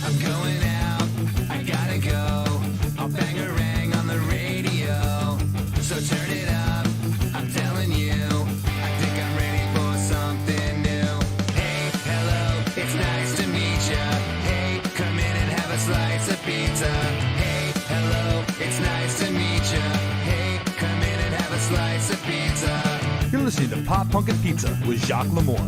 I'm going out, I gotta go. I'll bang a rang on the radio. So turn it up, I'm telling you. I think I'm ready for something new. Hey, hello, it's nice to meet ya. Hey, come in and have a slice of pizza. Hey, hello, it's nice to meet ya. Hey, come in and have a slice of pizza. You're listening to Pop Punk and Pizza with Jacques Lamour.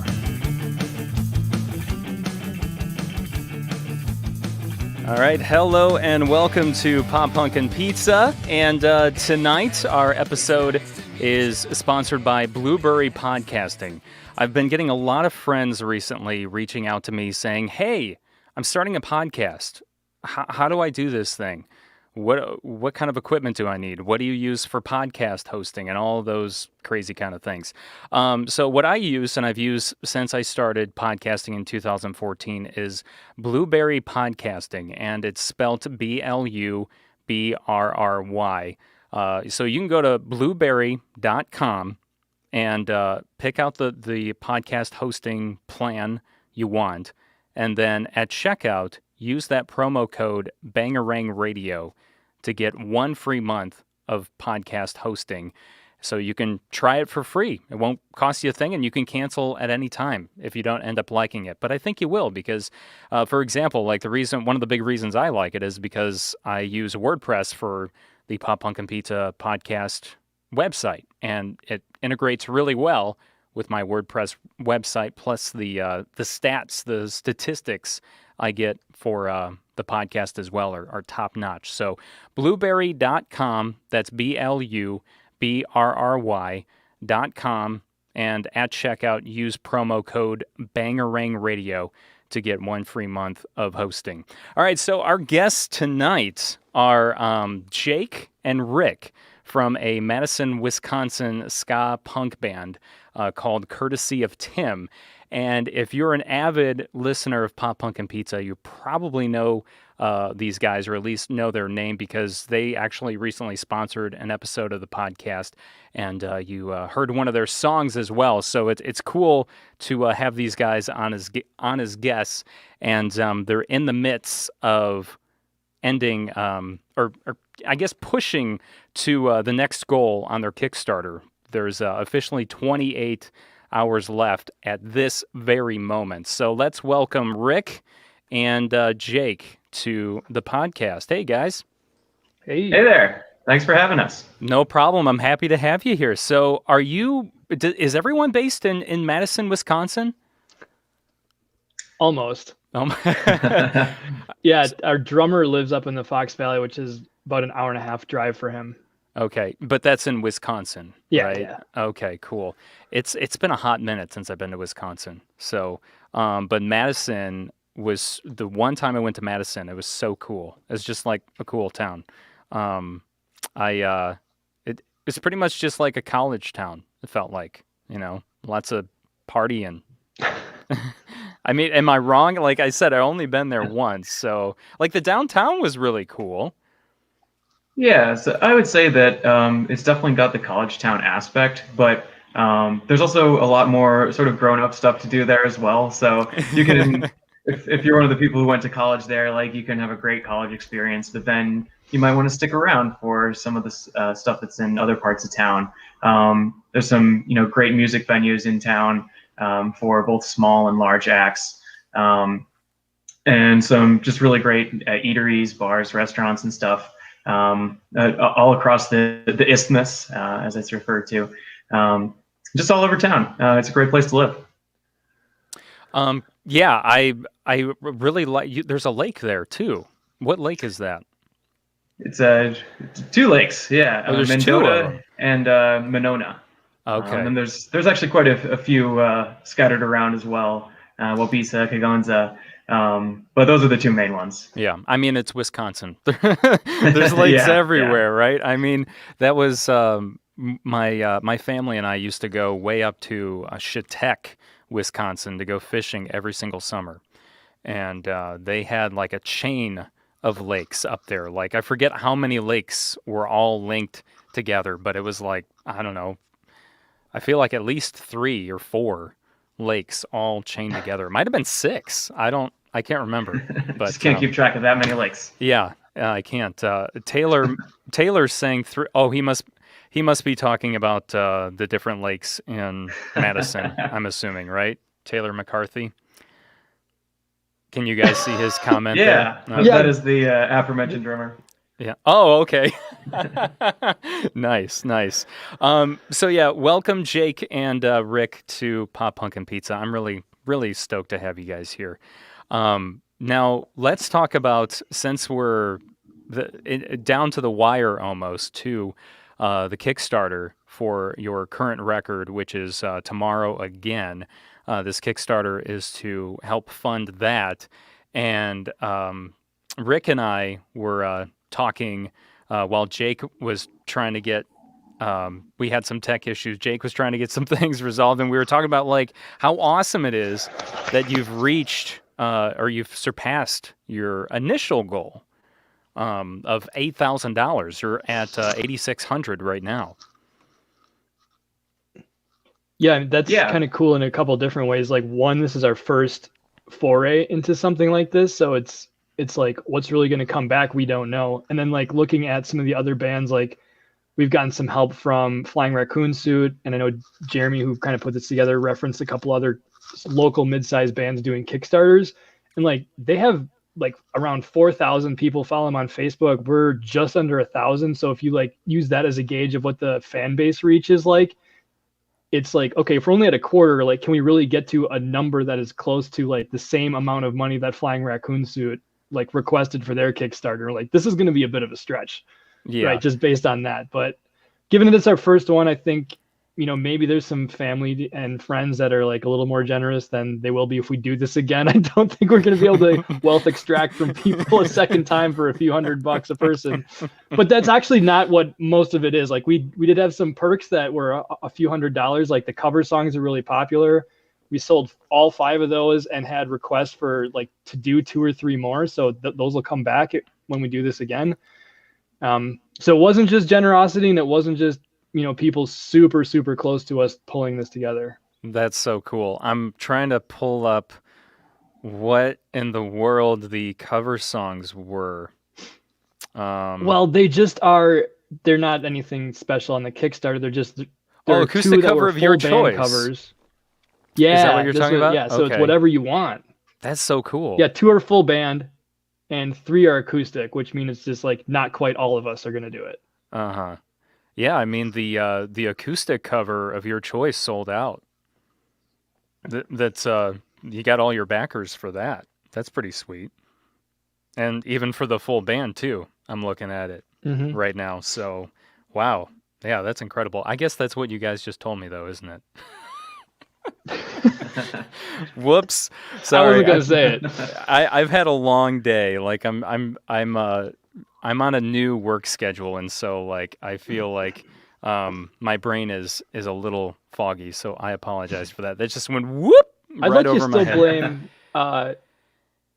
All right, hello and welcome to Pop Punk and Pizza. And tonight, our episode is sponsored by Blueberry Podcasting. I've been getting a lot of friends recently reaching out to me saying, hey, I'm starting a podcast. How do I do this thing? What kind of equipment do I need? What do you use for podcast hosting and all those crazy kind of things? So what I use, and I've used since I started podcasting in 2014, is Blueberry Podcasting, and it's spelled Blueberry. So you can go to blueberry.com and pick out the podcast hosting plan you want, and then at checkout, use that promo code Bangarang Radio to get 1 free month of podcast hosting. So you can try it for free. It won't cost you a thing, and you can cancel at any time if you don't end up liking it. But I think you will because, for example, like one of the big reasons I like it is because I use WordPress for the Pop Punk and Pizza podcast website, and it integrates really well with my WordPress website, plus the stats, the statistics I get for the podcast as well are top-notch. So blueberry.com, that's BLUBRRY.com, and at checkout, use promo code Bangarang Radio to get 1 free month of hosting. All right, so our guests tonight are Jake and Rick from a Madison, Wisconsin ska punk band called Courtesy of Tim. And if you're an avid listener of Pop Punk and Pizza, you probably know these guys, or at least know their name, because they actually recently sponsored an episode of the podcast, and you heard one of their songs as well. So it's cool to have these guys on as guests, and they're in the midst of ending, or I guess pushing to the next goal on their Kickstarter. There's officially 28 hours left at this very moment. So let's welcome Rick and Jake to the podcast. Hey, guys. Hey there. Thanks for having us. No problem. I'm happy to have you here. So is everyone based in Madison, Wisconsin? Almost. Yeah, our drummer lives up in the Fox Valley, which is about an hour and a half drive for him. Okay, but that's in Wisconsin, yeah, right? Yeah. Okay, cool. It's been a hot minute since I've been to Wisconsin. So, but Madison was the one time I went to Madison. It was so cool. It's just like a cool town. It's pretty much just like a college town. It felt like, lots of partying. I mean, am I wrong? Like I said, I've only been there once. So, like, the downtown was really cool. Yeah, so I would say that it's definitely got the college town aspect, but there's also a lot more sort of grown-up stuff to do there as well. So you can, if you're one of the people who went to college there, like, you can have a great college experience, but then you might want to stick around for some of the stuff that's in other parts of town. There's some, great music venues in town for both small and large acts, and some just really great eateries, bars, restaurants, and stuff. All across the isthmus, as it's referred to, just all over town. It's a great place to live. Yeah, I really like. There's a lake there too. What lake is that? It's 2 lakes. Yeah, there's Mendota and Monona. Okay. And there's actually quite a few scattered around as well. Waubesa, Kegonsa. But those are the 2 main ones. Yeah, I mean, it's Wisconsin. There's lakes everywhere, right? I mean, that was my family and I used to go way up to Chautauqua, Wisconsin, to go fishing every single summer, and they had like a chain of lakes up there. Like, I forget how many lakes were all linked together, but it was like, I don't know, I feel like at least 3 or 4 lakes all chained together. It might have been 6. I don't I can't remember, but Just can't keep track of that many lakes. yeah, I can't. Taylor's saying through. Oh, he must be talking about the different lakes in Madison. I'm assuming, right? Taylor McCarthy. Can you guys see his comment Yeah, there? Okay. that is the aforementioned drummer. Yeah. Oh, okay. Nice. So yeah, welcome Jake and Rick to Pop Punk and Pizza. I'm really stoked to have you guys here. Now let's talk about, since we're down to the wire almost, to the Kickstarter for your current record, which is Tomorrow Again. This Kickstarter is to help fund that, and Rick and I were talking while Jake was trying to get. We had some tech issues. Jake was trying to get some things resolved, and we were talking about like how awesome it is that you've reached or you've surpassed your initial goal of $8,000. You're at $8,600 right now. Yeah, that's kind of cool in a couple different ways. Like, one, this is our first foray into something like this, so it's like, what's really going to come back, we don't know. And then like looking at some of the other bands, like we've gotten some help from Flying Raccoon Suit, and I know Jeremy, who kind of put this together, referenced a couple other local mid-sized bands doing Kickstarters, and like they have like around 4,000 people follow them on Facebook. We're just under 1,000. So if you like use that as a gauge of what the fan base reach is like, it's like, okay, if we're only at a quarter, like, can we really get to a number that is close to like the same amount of money that Flying Raccoon Suit like requested for their Kickstarter? Like, this is going to be a bit of a stretch, right? Just based on that. But given that it's our first one, I think, you know, maybe there's some family and friends that are like a little more generous than they will be if we do this again. I don't think we're going to be able to wealth extract from people a second time for a few $100 a person. But that's actually not what most of it is. Like we did have some perks that were a few $100s. Like the cover songs are really popular. We sold all 5 of those and had requests for like to do 2 or 3 more. So those will come back when we do this again. So it wasn't just generosity, and it wasn't just, you know, people super, super close to us pulling this together. That's so cool. I'm trying to pull up what in the world the cover songs were. Well, they just are. They're not anything special on the Kickstarter. They're acoustic cover of your choice. Covers. Yeah, is that what you're talking about? Yeah, so it's whatever you want. That's so cool. Yeah, 2 are full band, and 3 are acoustic, which means it's just like not quite all of us are gonna do it. Yeah, I mean the acoustic cover of your choice sold out. That's you got all your backers for that. That's pretty sweet. And even for the full band too. I'm looking at it right now. So, wow. Yeah, that's incredible. I guess that's what you guys just told me though, isn't it? Whoops. Sorry. I wasn't gonna say it. I've had a long day. Like I'm on a new work schedule, and so like I feel like my brain is a little foggy, so I apologize for that. That just went whoop right over my head. Blame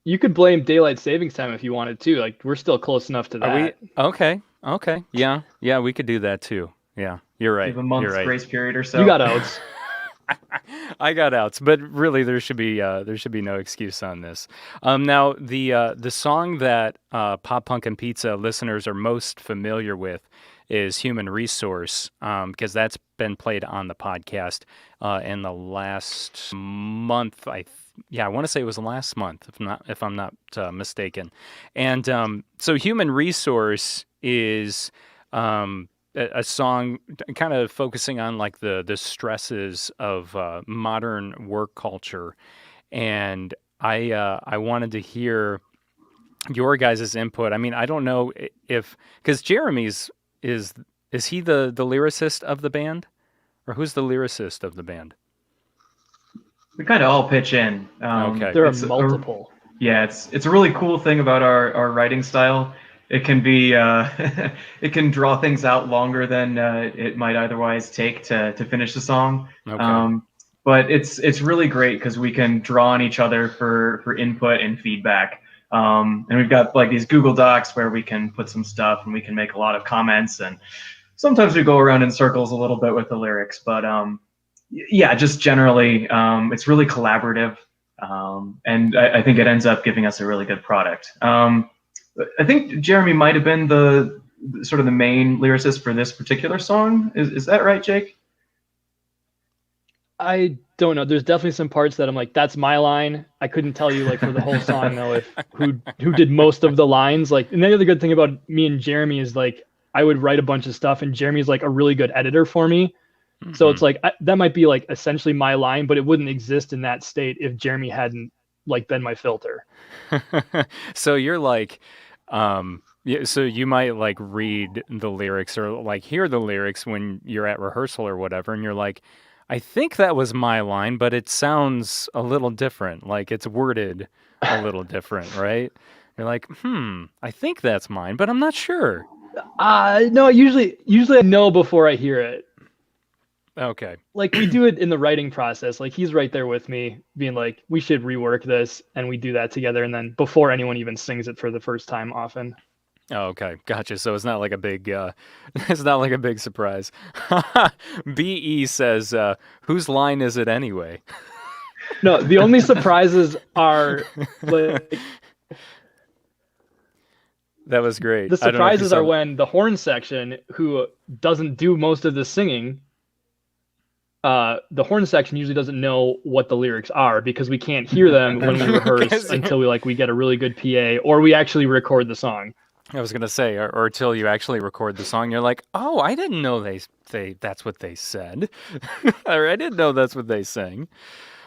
you could blame daylight savings time if you wanted to. Like, we're still close enough to that. Are we? Okay. Yeah, we could do that too. Yeah, you're right. Give a month's grace period or so. You got outs. I got outs, but really there should be no excuse on this. Now the song that Pop Punk and Pizza listeners are most familiar with is Human Resource, because that's been played on the podcast in the last month. I want to say it was last month, if I'm not mistaken. And so Human Resource is a song kind of focusing on like the stresses of modern work culture, and I wanted to hear your guys' input. I mean, I don't know if, because Jeremy's is he the lyricist of the band, or who's the lyricist of the band? We kind of all pitch in. Okay, there are multiple. It's a really cool thing about our writing style. It can be it can draw things out longer than it might otherwise take to finish the song. Okay. But it's really great because we can draw on each other for input and feedback. And we've got like these Google Docs where we can put some stuff and we can make a lot of comments, and sometimes we go around in circles a little bit with the lyrics. But just generally, it's really collaborative. And I think it ends up giving us a really good product. I think Jeremy might have been the sort of the main lyricist for this particular song. Is that right, Jake? I don't know. There's definitely some parts that I'm like, that's my line. I couldn't tell you like for the whole song though, if who did most of the lines. Like, and the other good thing about me and Jeremy is like, I would write a bunch of stuff and Jeremy's like a really good editor for me. Mm-hmm. So it's like, that might be like essentially my line, but it wouldn't exist in that state if Jeremy hadn't like been my filter. So you're like, so you might like read the lyrics or like hear the lyrics when you're at rehearsal or whatever. And you're like, I think that was my line, but it sounds a little different. Like it's worded a little different, right? You're like, I think that's mine, but I'm not sure. No, usually I know before I hear it. Okay. Like we do it in the writing process. Like he's right there with me being like, we should rework this. And we do that together. And then before anyone even sings it for the first time often. Oh, okay. Gotcha. So it's not like a big, it's not like a big surprise. BE says, whose line is it anyway? No, the only surprises are like, that was great. The surprises are when the horn section, who doesn't do most of the singing, the horn section usually doesn't know what the lyrics are because we can't hear them when we rehearse until we get a really good PA or we actually record the song. I was gonna say, or till you actually record the song, you're like, oh, I didn't know they that's what they said, or I didn't know that's what they sang.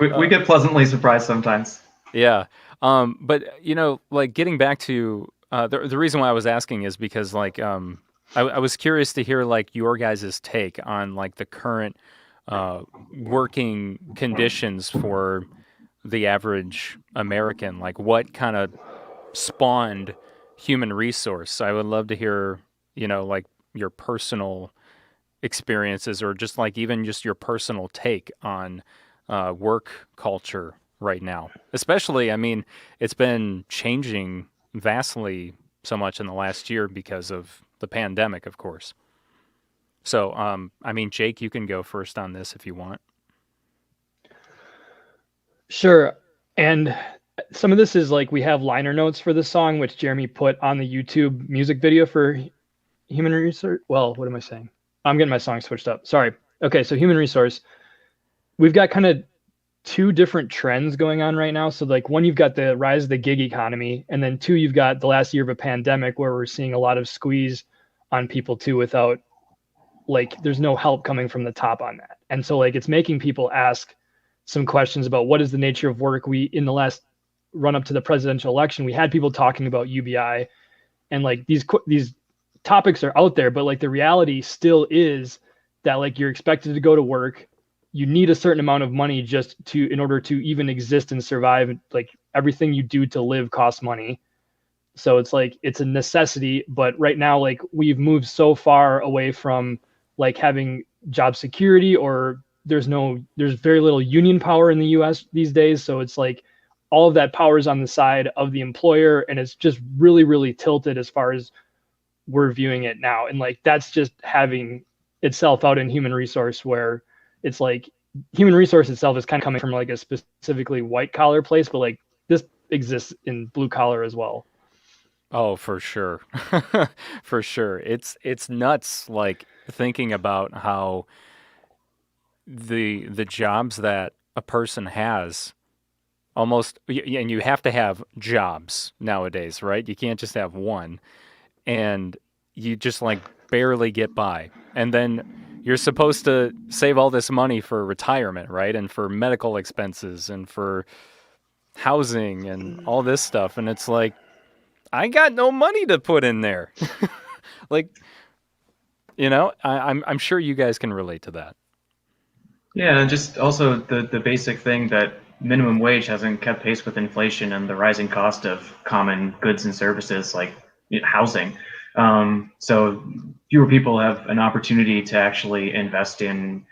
We get pleasantly surprised sometimes. Yeah, but like getting back to the reason why I was asking is because like I was curious to hear like your guys' take on like the current working conditions for the average American, like what kind of spawned human resource. I would love to hear, like your personal experiences or just like even just your personal take on work culture right now. Especially, I mean, it's been changing vastly so much in the last year because of the pandemic, of course. So, I mean, Jake, you can go first on this if you want. Sure. And some of this is like we have liner notes for this song, which Jeremy put on the YouTube music video for Human Resource. Well, what am I saying? I'm getting my song switched up. Sorry. Okay, so Human Resource. We've got kind of two different trends going on right now. So like one, you've got the rise of the gig economy, and then two, you've got the last year of a pandemic where we're seeing a lot of squeeze on people too without like there's no help coming from the top on that. And so like it's making people ask some questions about what is the nature of work. We in the last run up to the presidential election, we had people talking about UBI and like these topics are out there, but like the reality still is that like you're expected to go to work. You need a certain amount of money just in order to even exist and survive. Like everything you do to live costs money. So it's like, it's a necessity, but right now, like we've moved so far away from like having job security or there's very little union power in the US these days. So it's like, all of that power is on the side of the employer, and it's just really, really tilted as far as we're viewing it now. And like that's just having itself out in human resource, where it's like human resource itself is kind of coming from like a specifically white collar place, but like this exists in blue collar as well. Oh, for sure. For sure. It's nuts like thinking about how the jobs that a person has almost, and you have to have jobs nowadays, right? You can't just have one, and you just like barely get by. And then you're supposed to save all this money for retirement, right? And for medical expenses and for housing and all this stuff. And it's like, I got no money to put in there. Like, I'm sure you guys can relate to that. Yeah, and just also the basic thing that minimum wage hasn't kept pace with inflation and the rising cost of common goods and services like housing. So fewer people have an opportunity to actually invest in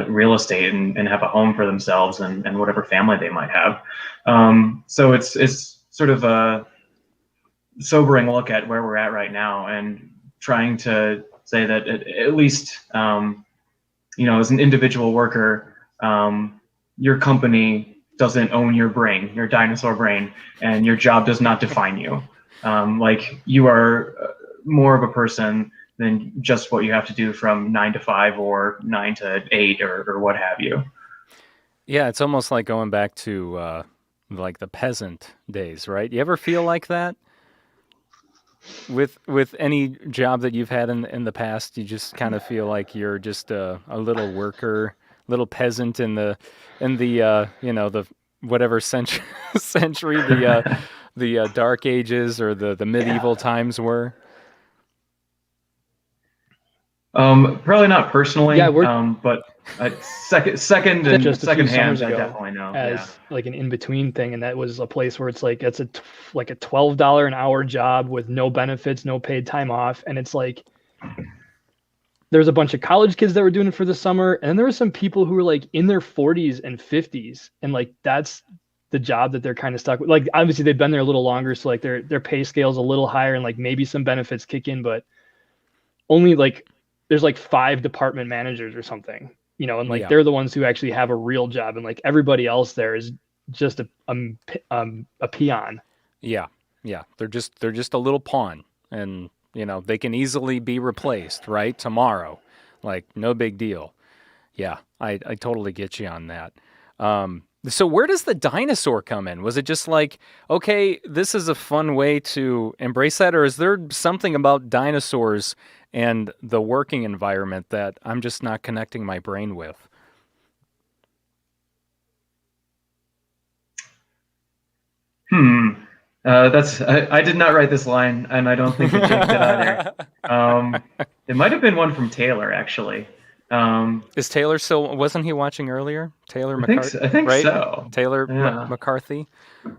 real estate and have a home for themselves and whatever family they might have. So it's sort of a sobering look at where we're at right now and trying to say that at least, as an individual worker, your company doesn't own your brain, your dinosaur brain, and your job does not define you. Like you are more of a person than just what you have to do from 9 to 5 or 9 to 8 or what have you. Yeah, it's almost like going back to like the peasant days, right? You ever feel like that with any job that you've had in the past? You just kind of feel like you're just a little worker, little peasant in the you know, the whatever century the Dark Ages or the medieval times were. Probably not personally. Yeah, but second hand, I definitely know. As like an in between thing, and that was a place where it's like it's like a $12 an hour job with no benefits, no paid time off, and it's like there's a bunch of college kids that were doing it for the summer, and then there were some people who were like in their 40s and 50s, and like that's the job that they're kind of stuck with. Like obviously they've been there a little longer, so like their pay scale's a little higher, and like maybe some benefits kick in, but only like there's like 5 department managers or something, you know, and like they're the ones who actually have a real job, and like everybody else there is just a peon. Yeah, they're just a little pawn, and you know they can easily be replaced, right? Tomorrow, like no big deal. Yeah, I totally get you on that. So where does the dinosaur come in? Was it just like, okay, this is a fun way to embrace that, or is there something about dinosaurs and the working environment that I'm just not connecting my brain with? I did not write this line, and I don't think that Jake did either. It might have been one from Taylor, actually. Is Taylor still? Wasn't he watching earlier? Taylor I McCarthy. think right? so. Taylor Yeah. McCarthy.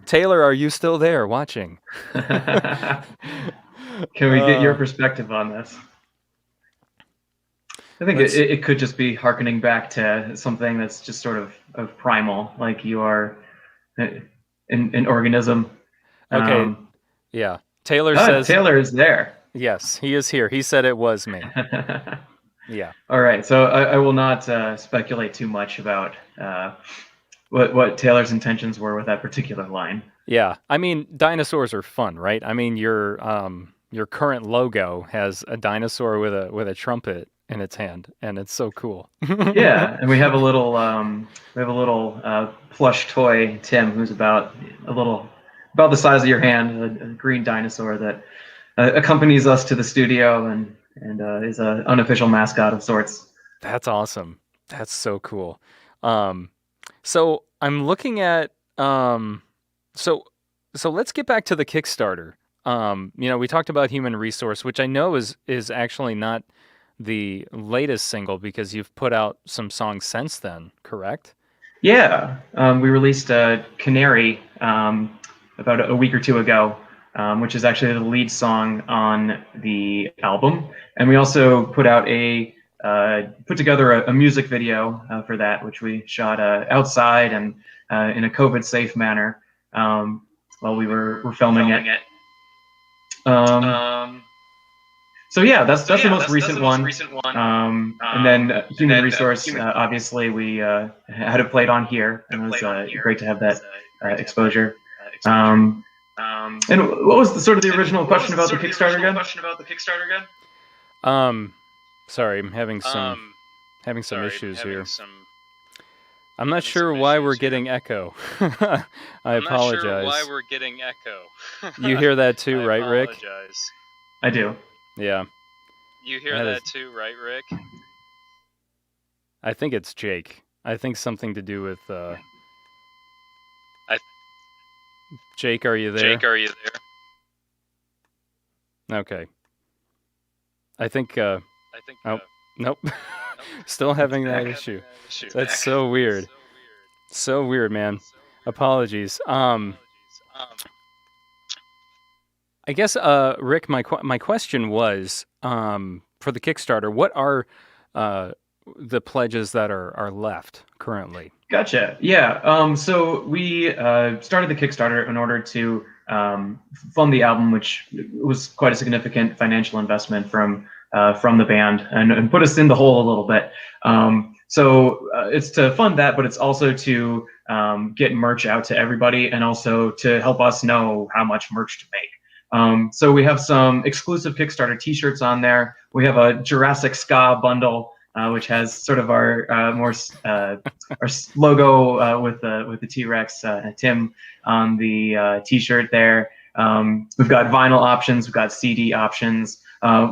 Taylor, are you still there watching? Can we get your perspective on this? I think it could just be hearkening back to something that's just sort of primal, like you are an organism. Okay. Yeah. Taylor says Taylor is there. yes, he is here. He said it was me. Yeah. All right, so I will not speculate too much about what Taylor's intentions were with that particular line. Yeah. I mean, dinosaurs are fun, right? I mean, your current logo has a dinosaur with a trumpet in its hand, and it's so cool. Yeah, and we have a little plush toy, Tim, who's about the size of your hand, a green dinosaur that accompanies us to the studio and is an unofficial mascot of sorts. That's awesome. That's so cool. So I'm looking at so let's get back to the Kickstarter. You know, we talked about Human Resource, which I know is actually not the latest single because you've put out some songs since then, correct? Yeah, we released Canary about a week or two ago, which is actually the lead song on the album. And we also put together a music video for that, which we shot outside and in a COVID-safe manner while we were filming it. So yeah, that's the most recent one. And then Human Resource, obviously we had it played on here, and it was great to have that exposure. And what was the original question about the Kickstarter again? Sorry, I'm having some issues here. I'm not sure why we're getting echo. I apologize. I'm not sure why we're getting echo. You hear that too, right, Rick? I do. Yeah. You hear that too, right, Rick? I think it's Jake. I think something to do with Jake, are you there? Okay. I think oh, nope. Still having that issue. That's so weird. So weird, man. Apologies. I guess Rick, my question was for the Kickstarter, what are the pledges that are left currently? Gotcha. Yeah. So we started the Kickstarter in order to fund the album, which was quite a significant financial investment from the band and put us in the hole a little bit. So it's to fund that, but it's also to get merch out to everybody, and also to help us know how much merch to make. So we have some exclusive Kickstarter T-shirts on there. We have a Jurassic Ska bundle, which has sort of our our logo with the T-Rex Tim on the T-shirt there. We've got vinyl options. We've got CD options.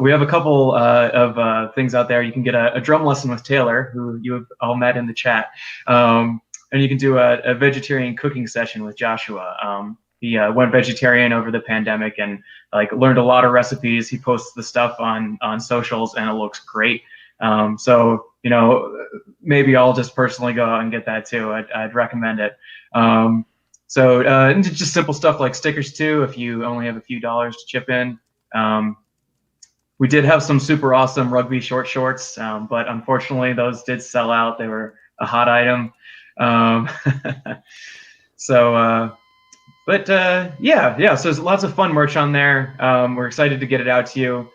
We have a couple of things out there. You can get a drum lesson with Taylor, who you have all met in the chat. And you can do a vegetarian cooking session with Joshua. He went vegetarian over the pandemic and like learned a lot of recipes. He posts the stuff on socials, and it looks great. So maybe I'll just personally go out and get that too. I'd recommend it. And just simple stuff like stickers too, if you only have a few dollars to chip in. We did have some super awesome rugby short shorts, but unfortunately those did sell out. They were a hot item. So there's lots of fun merch on there. We're excited to get it out to you.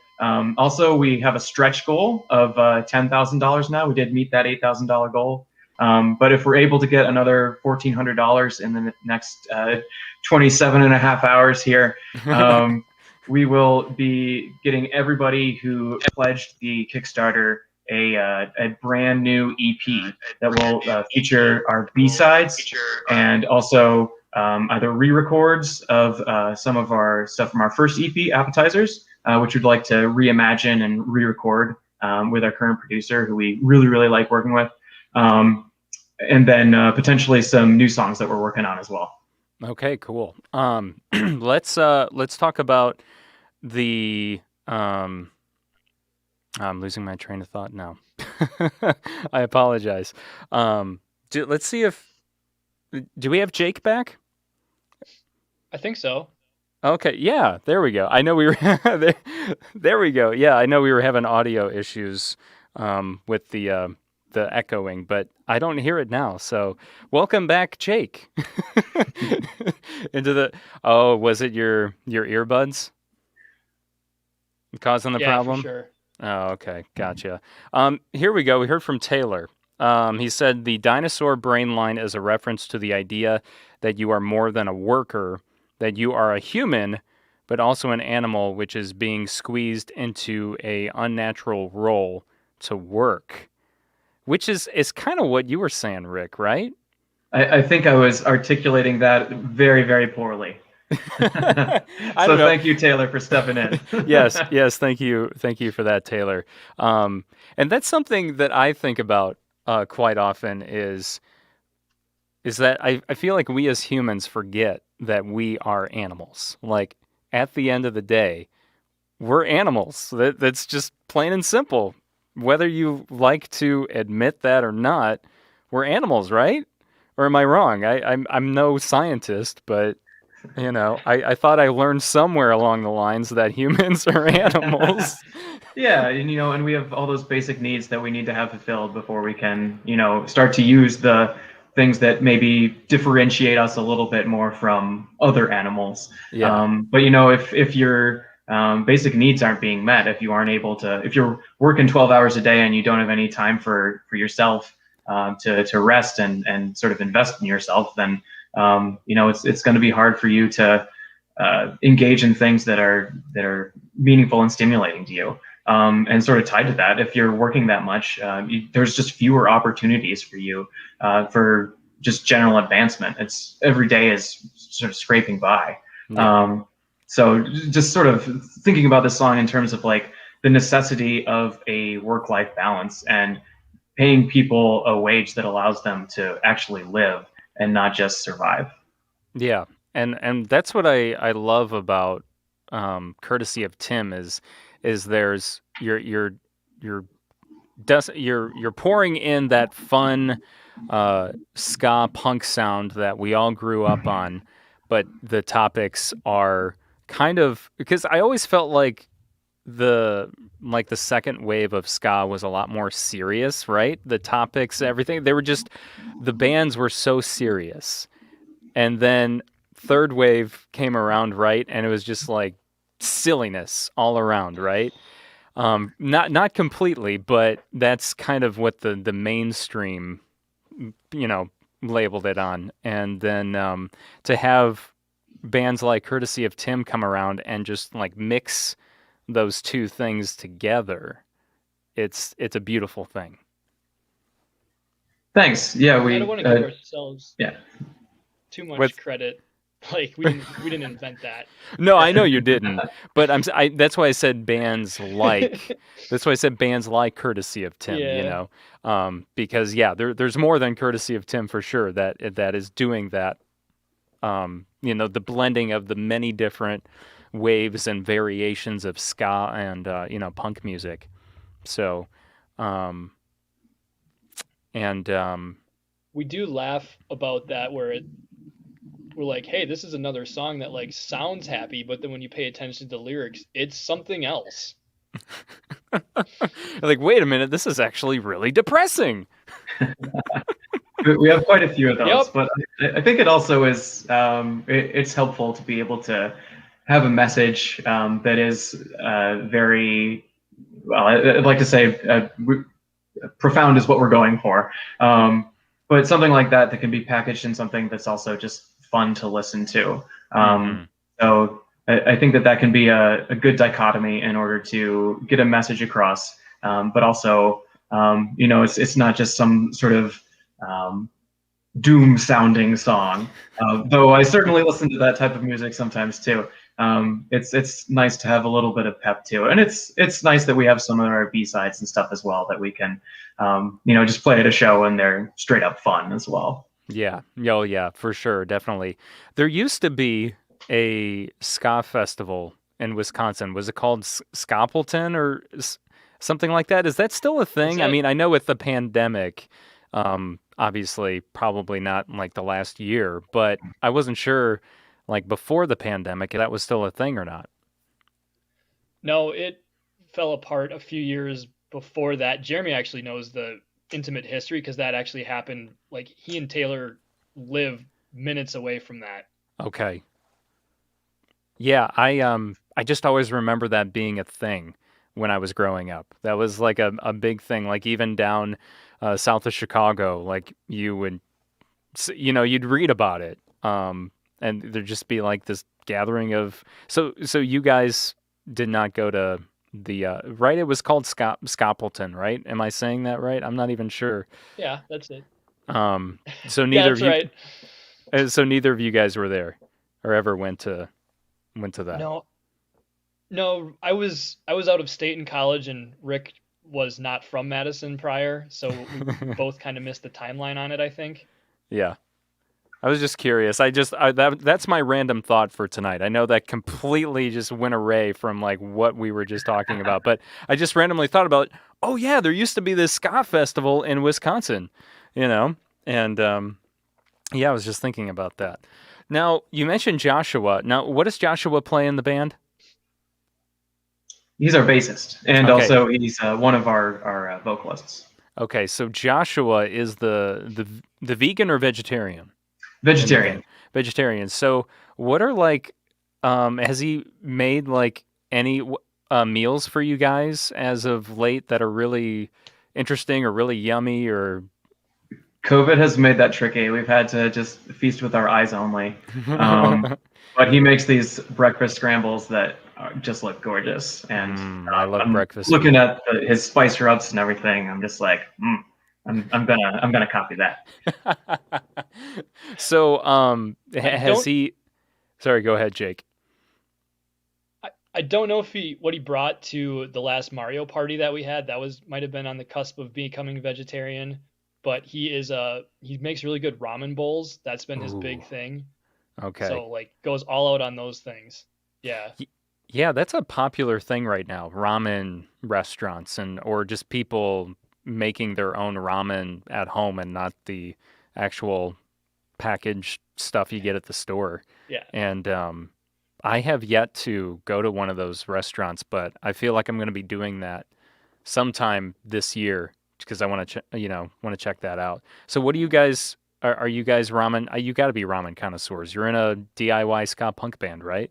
Also, we have a stretch goal of $10,000 now. We did meet that $8,000 goal. But if we're able to get another $1,400 in the next 27 and a half hours here, we will be getting everybody who pledged the Kickstarter a brand new EP that will feature our B-sides and also either re-records of some of our stuff from our first EP, Appetizers, which we'd like to reimagine and re-record with our current producer, who we really, really like working with. And then potentially some new songs that we're working on as well. Okay, cool. Let's talk about the I'm losing my train of thought now. I apologize. Let's see if do we have Jake back? I think so. Okay, yeah, there we go. I know we were there we go. Yeah, I know we were having audio issues with the echoing, but I don't hear it now. So, welcome back, Jake. Was it your earbuds causing the problem? Yeah, for sure. Oh, okay. Gotcha. Here we go. We heard from Taylor. He said the dinosaur brain line is a reference to the idea that you are more than a worker, that you are a human, but also an animal which is being squeezed into a unnatural role to work, which is kind of what you were saying, Rick, right? I think I was articulating that very, very poorly. So thank you, Taylor, for stepping in. yes, thank you for that, Taylor. And that's something that I think about quite often is that I feel like we as humans forget that we are animals. Like at the end of the day, we're animals. That's just plain and simple. Whether you like to admit that or not, we're animals, right? Or am I wrong? I'm no scientist, but I thought I learned somewhere along the lines that humans are animals. Yeah, and we have all those basic needs that we need to have fulfilled before we can, start to use the things that maybe differentiate us a little bit more from other animals. Yeah. But if your basic needs aren't being met, if you aren't able to, if you're working 12 hours a day and you don't have any time for yourself to rest and sort of invest in yourself, then it's going to be hard for you to engage in things that are meaningful and stimulating to you. And sort of tied to that, if you're working that much, there's just fewer opportunities for you for just general advancement. It's every day is sort of scraping by. Yeah. So just sort of thinking about this song in terms of like the necessity of a work-life balance and paying people a wage that allows them to actually live and not just survive. Yeah, and that's what I love about courtesy of Tim is there's you're pouring in that fun ska punk sound that we all grew up on, but the topics are kind of, because I always felt like the second wave of ska was a lot more serious, right? The topics, everything, the bands were so serious. And then third wave came around, right? And it was just like silliness all around, right? Not completely, but that's kind of what the mainstream, labeled it on, and then to have bands like Courtesy of Tim come around and just like mix those two things together, it's a beautiful thing. Thanks. Yeah, I don't want to give ourselves too much credit. Like we didn't invent that. No, I know you didn't, but that's why I said bands like. That's why I said bands like Courtesy of Tim. Yeah. You know, because there's more than Courtesy of Tim for sure that is doing that. You know, the blending of the many different waves and variations of ska and you know, punk music. So, we do laugh about that where we're like, hey, this is another song that like sounds happy, but then when you pay attention to the lyrics, it's something else. Like, wait a minute, this is actually really depressing. We have quite a few of those, Yep. but I think it also is it's helpful to be able to have a message that is very, well, I'd like to say profound is what we're going for. But something like that can be packaged in something that's also just fun to listen to. So I think that can be a good dichotomy in order to get a message across. But also, you know, it's not just some sort of doom sounding song, though I certainly listen to that type of music sometimes too. It's nice to have a little bit of pep too, and it's nice that we have some of our B-sides and stuff as well that we can you know, just play at a show and they're straight up fun as well. Yeah. Oh, yeah, for sure. Definitely. There used to be a ska festival in Wisconsin. Was it called Skapleton or something like that? Is that still a thing? I mean, I know with the pandemic, obviously probably not like the last year, but I wasn't sure like before the pandemic that was still a thing or not. No, it fell apart a few years before that. Jeremy actually knows the intimate history because that actually happened. Like he and Taylor live minutes away from that. Okay. Yeah, I just always remember that being a thing when I was growing up. That was like a big thing. Like even down south of Chicago, like you would, you know, you'd read about it, and there'd just be like this gathering of. So you guys did not go to the right? It was called Skapleton, right? Am I saying that right? I'm not even sure. Yeah, that's it. So neither of you. Right. So neither of you guys were there, or ever went to that. No, I was out of state in college, and Rick was not from Madison prior, so we both kind of missed the timeline on it, I think. Yeah. I was just curious. That's my random thought for tonight. I know that completely just went away from like what we were just talking about, but I just randomly thought about, oh yeah, there used to be this ska festival in Wisconsin, you know? And yeah, I was just thinking about that. Now, you mentioned Joshua. Now, what does Joshua play in the band? He's our bassist, and also he's one of our vocalists. Okay, so Joshua is the vegan or vegetarian? Vegetarian. Vegetarian. So what are like, has he made like any meals for you guys as of late that are really interesting or really yummy or? COVID has made that tricky. We've had to just feast with our eyes only. But he makes these breakfast scrambles that just look gorgeous. And I love breakfast. Looking at his spice rubs and everything, I'm just like, I'm gonna copy that. So, has he? Sorry, go ahead, Jake. I don't know if what he brought to the last Mario party that we had. That might have been on the cusp of becoming vegetarian. But he makes really good ramen bowls. That's been his big thing. Okay. So like goes all out on those things. Yeah. Yeah, that's a popular thing right now. Ramen restaurants or just people making their own ramen at home and not the actual packaged stuff you get at the store. Yeah. And I have yet to go to one of those restaurants, but I feel like I'm going to be doing that sometime this year because I want to check that out. So what do you guys are you guys ramen? You got to be ramen connoisseurs. You're in a DIY ska punk band, right?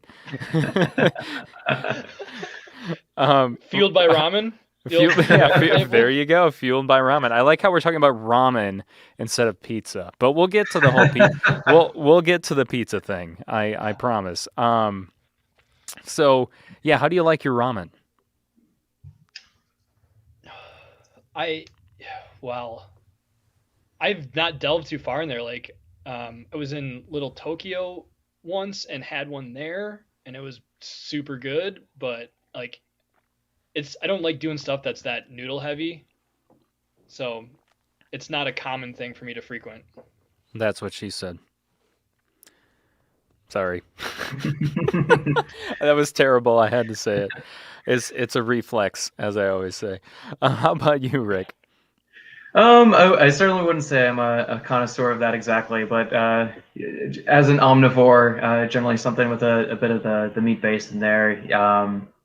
Fueled by ramen? There you go. Fueled by ramen. I like how we're talking about ramen instead of pizza, but we'll get to the whole we'll get to the pizza thing. I promise. So yeah, how do you like your ramen? I've not delved too far in there. Like, I was in Little Tokyo once and had one there, and it was super good. But like, I don't like doing stuff that's that noodle heavy, so it's not a common thing for me to frequent. That's what she said. Sorry. That was terrible. I had to say it. It's a reflex, as I always say. How about you, Rick? I certainly wouldn't say I'm a connoisseur of that exactly, but as an omnivore, generally something with a bit of the meat base in there.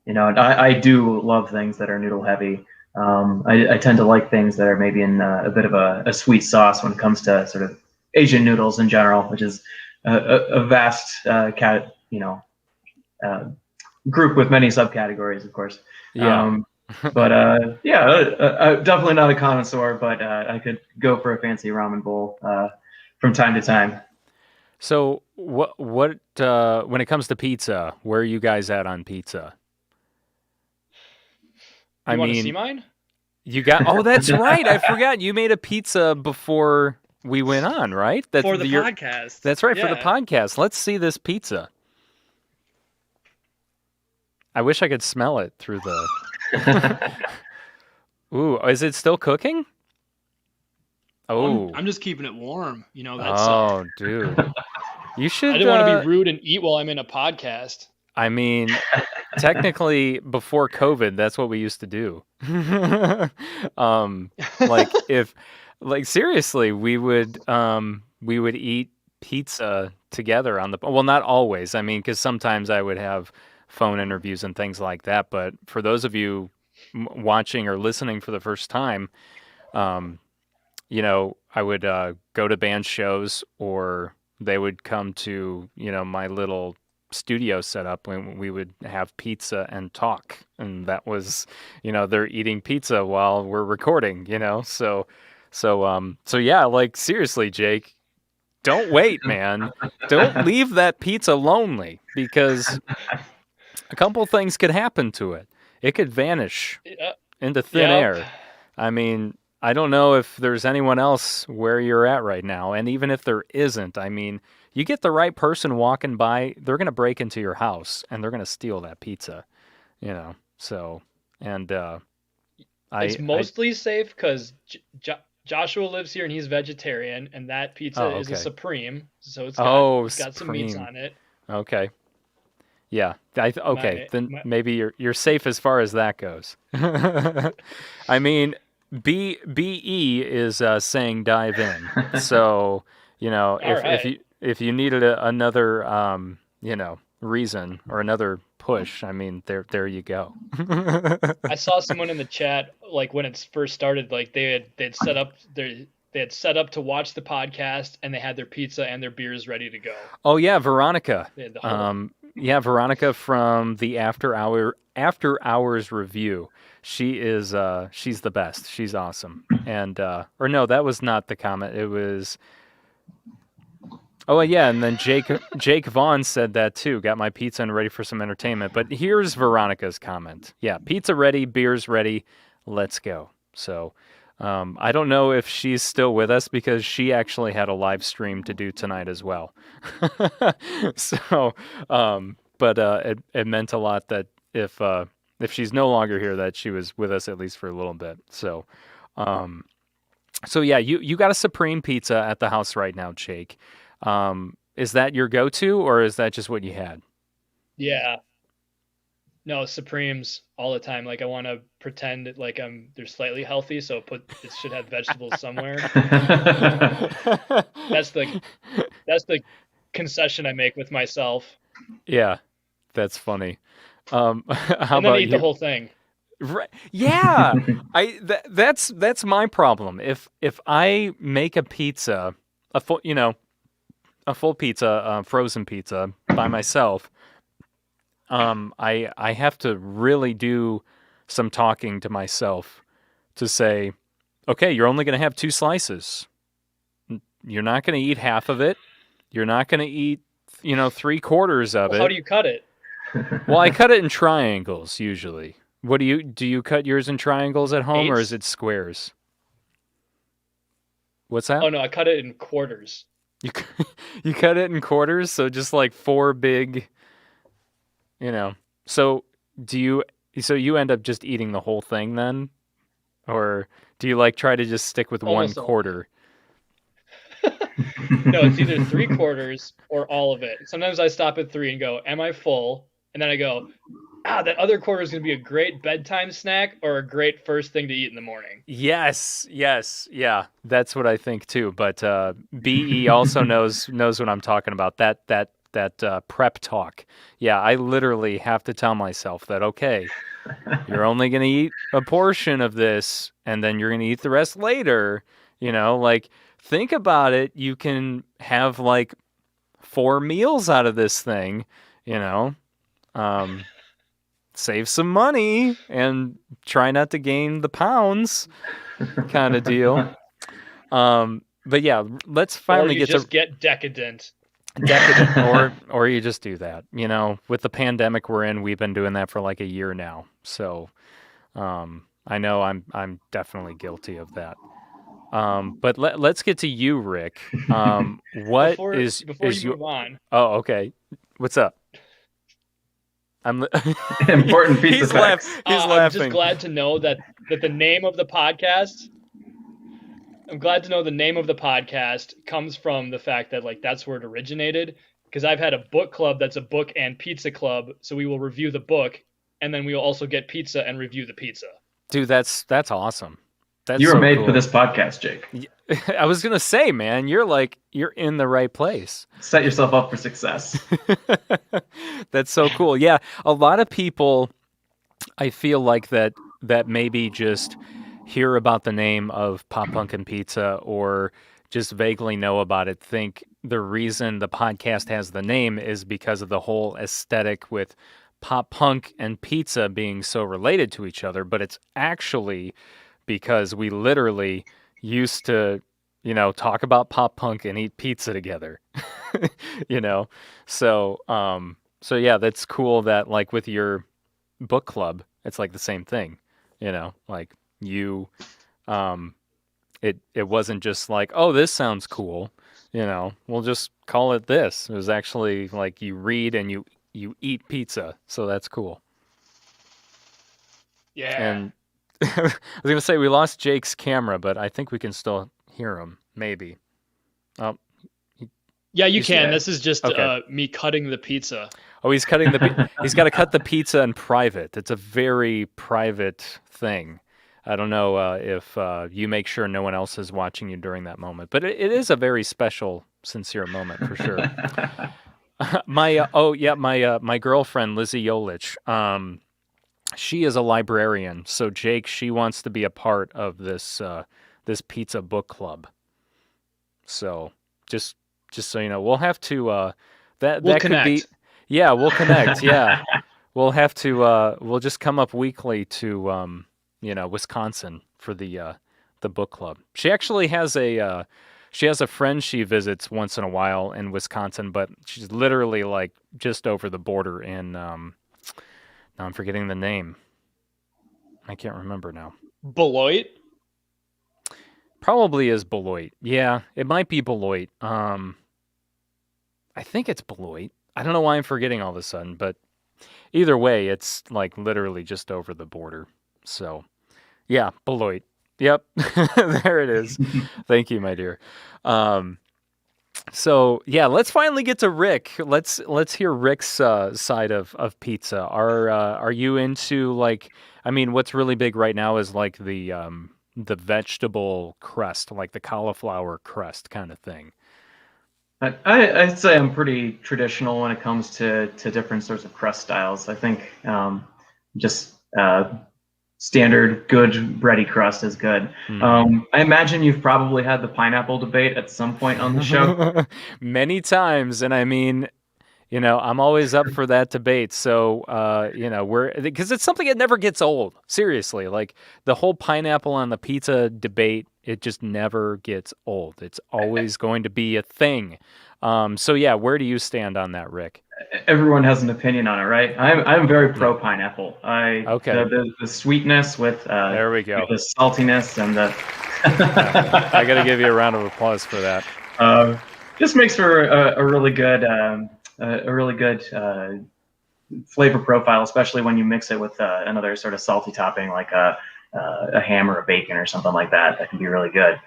And I do love things that are noodle heavy. I tend to like things that are maybe in a bit of a sweet sauce when it comes to sort of Asian noodles in general, which is a vast group with many subcategories, of course. Yeah. But definitely not a connoisseur, but I could go for a fancy ramen bowl from time to time. So what when it comes to pizza, where are you guys at on pizza? You want to see mine? You got? Oh, that's right. I forgot you made a pizza before we went on, right? For the podcast. That's right, for the podcast. Let's see this pizza. I wish I could smell it through the... Ooh, is it still cooking? Oh. I'm just keeping it warm. Oh, dude. You should... I didn't want to be rude and eat while I'm in a podcast. I mean, technically, before COVID, that's what we used to do. Seriously, we would eat pizza together on the... Well, not always. I mean, because sometimes I would have phone interviews and things like that. But for those of you watching or listening for the first time, I would go to band shows, or they would come to, my little studio setup when we would have pizza and talk. And that was, they're eating pizza while we're recording, So yeah, like seriously, Jake, don't wait, man. Don't leave that pizza lonely, because a couple things could happen to it. It could vanish into thin air. I mean, I don't know if there's anyone else where you're at right now. And even if there isn't, I mean, you get the right person walking by, they're going to break into your house and they're going to steal that pizza, So, and it's mostly safe because Joshua lives here and he's vegetarian, and that pizza is a Supreme, so it's got some meats on it. Okay. Yeah. Then maybe you're safe as far as that goes. I mean, BE is saying dive in. So, if you needed another reason or another push, I mean, there you go. I saw someone in the chat, like when it first started, like they had set up to watch the podcast, and they had their pizza and their beers ready to go. Oh yeah, Veronica. Veronica from the After Hours review. She is she's the best. She's awesome. And or no, that was not the comment. It was... Oh, yeah, and then Jake Vaughn said that too. Got my pizza and ready for some entertainment. But here's Veronica's comment. Yeah, pizza ready, beers ready, let's go. So I don't know if she's still with us, because she actually had a live stream to do tonight as well. So, but it meant a lot that if she's no longer here, that she was with us at least for a little bit. So, yeah, you got a Supreme pizza at the house right now, Jake. Is that your go-to, or is that just what you had? Yeah. No, Supremes all the time. Like, I want to pretend like they're slightly healthy, so it should have vegetables somewhere. That's the concession I make with myself. Yeah, that's funny. How and then about eat the whole thing. Right. Yeah, that's my problem. If I make a pizza, a full pizza, frozen pizza by myself, I have to really do some talking to myself to say, okay, you're only going to have 2 slices. You're not going to eat half of it. You're not going to eat, 3/4 of it. How do you cut it? Well, I cut it in triangles usually. What do you cut yours in triangles at home, or is it squares? What's that? Oh no, I cut it in quarters. You cut it in quarters, so just like 4 big, So you end up just eating the whole thing then, or do you like try to just stick with Almost 1/4? No, it's either 3/4 or all of it. Sometimes I stop at 3 and go, "Am I full?" And then I go, that other quarter is going to be a great bedtime snack or a great first thing to eat in the morning. Yes, yeah, that's what I think too. But BE also knows what I'm talking about. That prep talk. Yeah, I literally have to tell myself that, okay, you're only going to eat a portion of this, and then you're going to eat the rest later. Think about it. You can have like 4 meals out of this thing. Save some money and try not to gain the pounds, kind of deal. But yeah, let's finally get decadent. or you just do that. With the pandemic we're in, we've been doing that for like a year now. So I know I'm definitely guilty of that. But let's get to you, Rick. Before you move on? Oh, okay. What's up? I'm important piece of facts. He's laughing. I'm just glad to know that the name of the podcast. I'm glad to know the name of the podcast comes from the fact that that's where it originated. Because I've had a book club that's a book and pizza club, so we will review the book, and then we will also get pizza and review the pizza. Dude, that's awesome. You were made for this podcast, Jake. I was gonna say, man, you're in the right place. Set yourself up for success. That's so cool. Yeah, a lot of people, I feel like that maybe just hear about the name of Pop Punkin' Pizza or just vaguely know about it, think the reason the podcast has the name is because of the whole aesthetic with pop punk and pizza being so related to each other, but it's actually because we literally used to, talk about pop punk and eat pizza together, So yeah, that's cool that with your book club, it's the same thing, you, it wasn't just oh, this sounds cool, we'll just call it this. It was actually you read and you eat pizza. So that's cool. Yeah. And I was going to say we lost Jake's camera, but I think we can still hear him. Maybe. Oh, yeah, you can. This is just me cutting the pizza. Oh, he's cutting he's got to cut the pizza in private. It's a very private thing. I don't know if you make sure no one else is watching you during that moment, but it is a very special, sincere moment for sure. My girlfriend Lizzie Yolich, she is a librarian. So Jake, she wants to be a part of this this pizza book club. So just so you know, we'll have to we'll that connect. could be. Yeah, we'll connect. Yeah, we'll have to. We'll just come up weekly to Wisconsin for the book club. She actually has a friend she visits once in a while in Wisconsin, but she's literally just over the border in. Now I'm forgetting the name. I can't remember now. Beloit? Probably is Beloit. Yeah, it might be Beloit. I think it's Beloit. I don't know why I'm forgetting all of a sudden, but either way, it's literally just over the border. So, yeah, Beloit. Yep, there it is. Thank you, my dear. So yeah, let's finally get to Rick. Let's hear Rick's side of pizza. Are you into what's really big right now is the vegetable crust, the cauliflower crust kind of thing. I'd say I'm pretty traditional when it comes to different sorts of crust styles. I think just standard good bready crust is good. I imagine you've probably had the pineapple debate at some point on the show. Many times, and I mean, I'm always up for that debate. So, because it's something that never gets old. Seriously, like the whole pineapple on the pizza debate, it just never gets old. It's always going to be a thing. So yeah, where do you stand on that, Rick? Everyone has an opinion on it, right? I'm very pro pineapple. Okay. The sweetness with there we go. The saltiness and the. I got to give you a round of applause for that. Just makes for a really good flavor profile, especially when you mix it with another sort of salty topping like a ham or a bacon or something like that. That can be really good.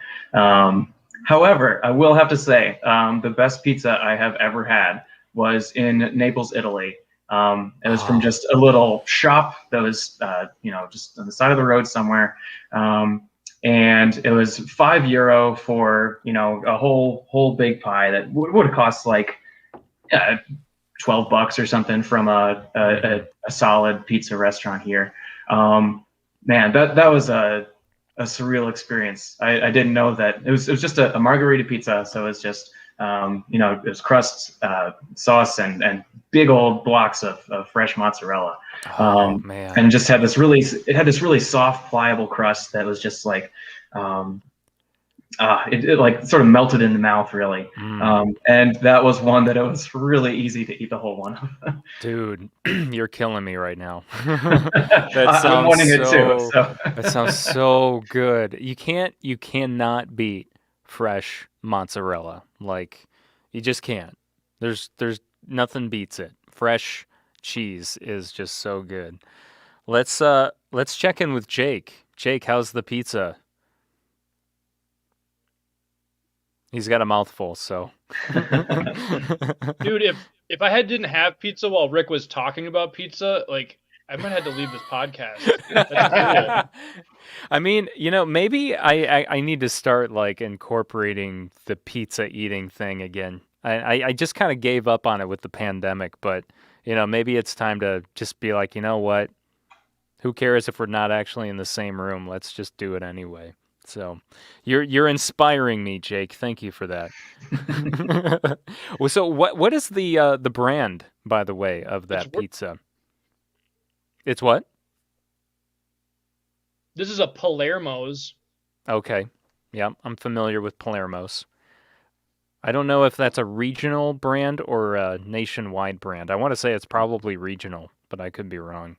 However, I will have to say the best pizza I have ever had was in Naples, Italy. It was from just a little shop that was, just on the side of the road somewhere. And it was €5 for, a whole big pie that would have cost like $12 or something from a solid pizza restaurant here. Man, that was a surreal experience. I didn't know that it was just a margarita pizza. So it's just, it was crust, sauce, and big old blocks of fresh mozzarella. Man. And just had this really soft, pliable crust that was just like, it like sort of melted in the mouth, really. And that was one that it was really easy to eat the whole one of. Dude, you're killing me right now. I'm wanting it too. So. That sounds so good. You cannot beat fresh mozzarella. Like, you just can't. There's nothing beats it. Fresh cheese is just so good. Let's check in with Jake. Jake, how's the pizza? He's got a mouthful, so. Dude, if I didn't have pizza while Rick was talking about pizza, like, I might have to leave this podcast. That's cool. I mean, maybe I need to start like incorporating the pizza eating thing again. I just kind of gave up on it with the pandemic, but maybe it's time to just be like, you know what? Who cares if we're not actually in the same room? Let's just do it anyway. So you're inspiring me, Jake. Thank you for that. Well, so what is the brand, by the way, of that pizza? It's what? This is a Palermo's. Okay. Yeah, I'm familiar with Palermo's. I don't know if that's a regional brand or a nationwide brand. I want to say it's probably regional, but I could be wrong.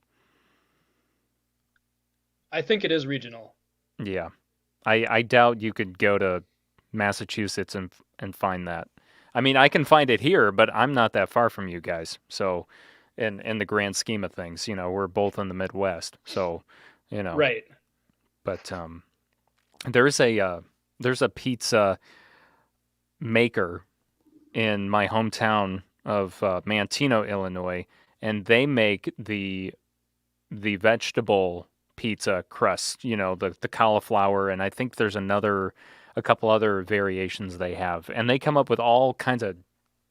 I think it is regional. Yeah. I doubt you could go to Massachusetts and find that. I mean, I can find it here, but I'm not that far from you guys. So in the grand scheme of things, we're both in the Midwest. So, Right. But there's a pizza maker in my hometown of Manteno, Illinois, and they make the vegetable pizza crust, the cauliflower, and I think there's a couple other variations they have, and they come up with all kinds of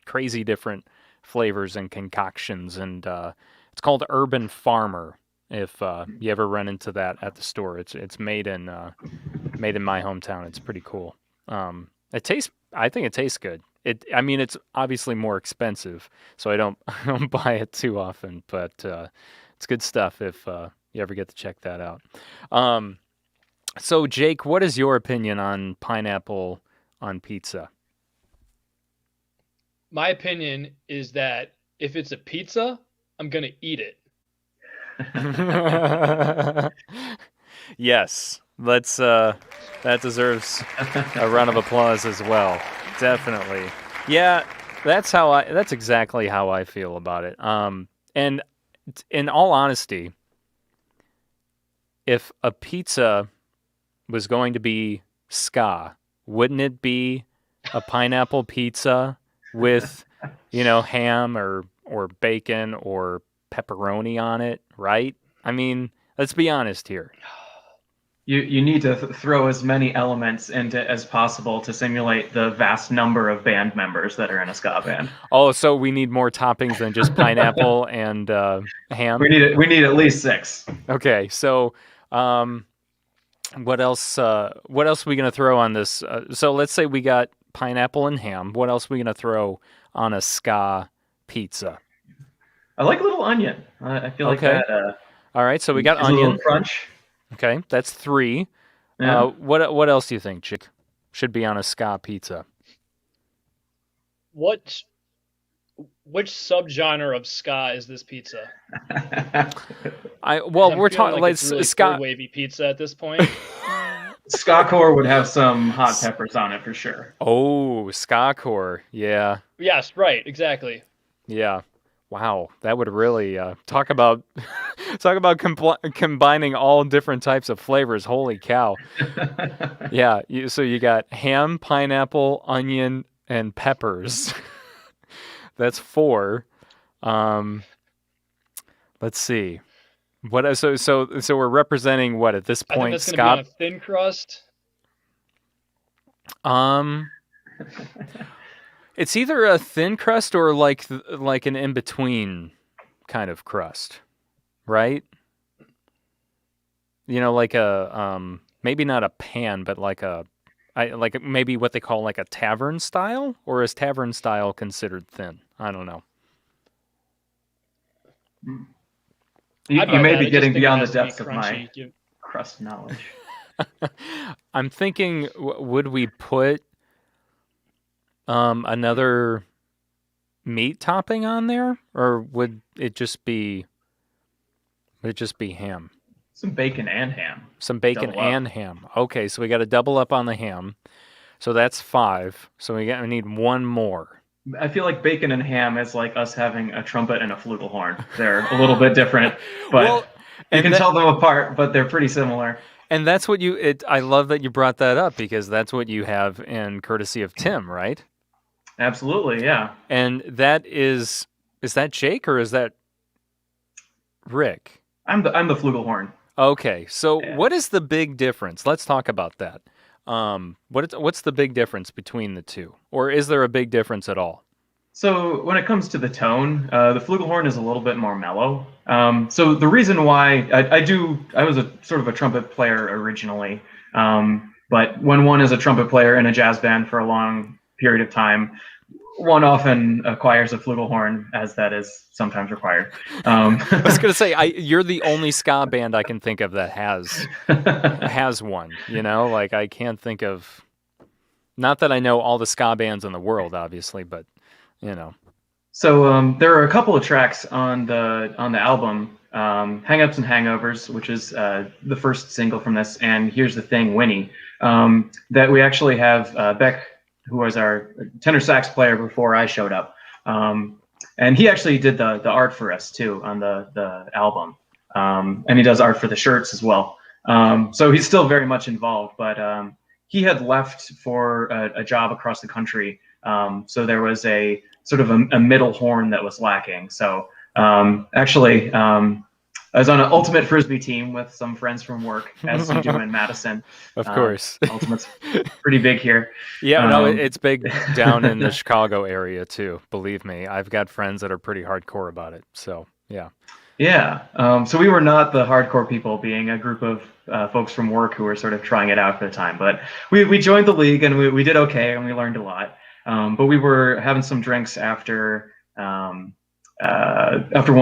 crazy different flavors and concoctions, and it's called Urban Farmer. If you ever run into that at the store, it's made in my hometown. It's pretty cool. I think it tastes good. It's obviously more expensive, so I don't buy it too often, but it's good stuff if you ever get to check that out. So Jake, what is your opinion on pineapple on pizza? My opinion is that if it's a pizza, I'm going to eat it. Yes, that deserves a round of applause as well. Definitely. Yeah, that's exactly how I feel about it. And in all honesty, if a pizza was going to be ska, wouldn't it be a pineapple pizza with, ham or bacon or pepperoni on it, right? I mean, let's be honest here. You need to throw as many elements into as possible to simulate the vast number of band members that are in a ska band. Oh, so we need more toppings than just pineapple and ham? We need at least 6. Okay, so what else are we going to throw on this? So let's say we got pineapple and ham. What else are we going to throw on a ska pizza? I like Little Onion. I feel like Okay. that. All right, so we got gives a little onion. crunch. Okay, that's 3. Yeah. What else do you think, Chick, should be on a ska pizza? Which subgenre of ska is this pizza? We're talking like it's really ska wavy pizza at this point. Ska-core would have some hot peppers on it for sure. Oh, ska core. Yeah. Yes, right, exactly. Yeah. Wow, that would really talk about combining all different types of flavors. Holy cow! Yeah, so you got ham, pineapple, onion, and peppers. That's 4. Let's see. What? So we're representing what at this I think point? that's going to be on a thin crust. It's either a thin crust or like an in between kind of crust, right? You know, like a maybe not a pan, but like maybe what they call like a tavern style, or is tavern style considered thin? I don't know. You may be getting beyond the depths of my crust knowledge. I'm thinking, would we put another meat topping on there, or would it just be ham? Some bacon and ham. Some bacon and ham. Okay, so we got to double up on the ham. So that's 5. So we need one more. I feel like bacon and ham is like us having a trumpet and a flugelhorn. They're a little bit different, but you can tell them apart, but they're pretty similar. And that's what I love that you brought that up, because that's what you have in Courtesy of Tim, right? Absolutely, yeah. And that is that Jake or is that Rick? I'm the flugelhorn. Okay, so What is the big difference? Let's talk about that. What's the big difference between the two? Or is there a big difference at all? So when it comes to the tone, the flugelhorn is a little bit more mellow. So the reason why I was a sort of a trumpet player originally, but when one is a trumpet player in a jazz band for a long period of time, one often acquires a flugelhorn, as that is sometimes required. I was going to say, you're the only ska band I can think of that has one. You know, like I can't think of. Not that I know all the ska bands in the world, obviously, but you know. So there are a couple of tracks on the album, "Hang-Ups and Hangovers," which is the first single from this, and "Here's the Thing, Winnie," that we actually have Beck, who was our tenor sax player before I showed up. And he actually did the art for us too on the album. And he does art for the shirts as well. So he's still very much involved, but he had left for a job across the country. So there was a sort of a middle horn that was lacking. So actually, I was on an Ultimate Frisbee team with some friends from work, as you do in Madison. Of course. Ultimate's pretty big here. Yeah, no, it's big down in the Chicago area too. Believe me, I've got friends that are pretty hardcore about it. So, yeah. Yeah. So we were not the hardcore people, being a group of folks from work who were sort of trying it out for the time. But we joined the league and we did okay and we learned a lot. But we were having some drinks after one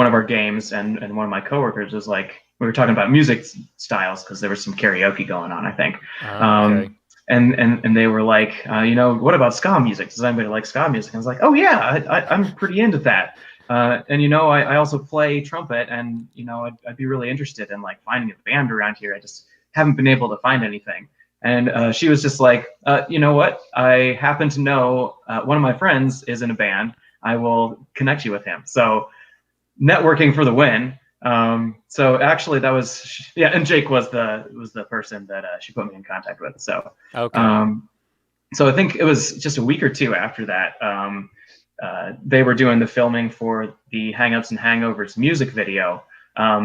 of our games, and one of my coworkers was like, we were talking about music styles because there was some karaoke going on, I think. Okay. And they were like, what about ska music? Does anybody like ska music? And I was like, oh yeah, I'm pretty into that. And I also play trumpet, and I'd be really interested in like finding a band around here. I just haven't been able to find anything. And she was just like, you know what? I happen to know one of my friends is in a band. I will connect you with him. So networking for the win. So actually that was, and Jake was the person that she put me in contact with. So, okay. So I think it was just a week or two after that, they were doing the filming for the Hang-Ups and Hangovers music video.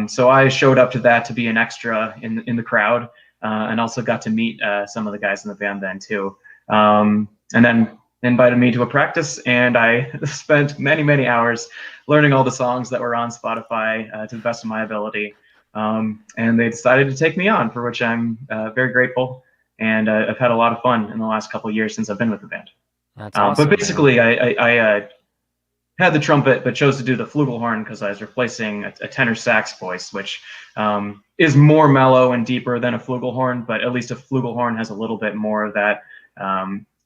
So I showed up to that to be an extra in the crowd, and also got to meet some of the guys in the band then too. And then invited me to a practice, and I spent many hours learning all the songs that were on Spotify to the best of my ability. And they decided to take me on, for which I'm very grateful. And I've had a lot of fun in the last couple of years since I've been with the band. That's awesome. But basically, I had the trumpet but chose to do the flugelhorn because I was replacing a tenor sax voice, which is more mellow and deeper than a flugelhorn, but at least a flugelhorn has a little bit more of that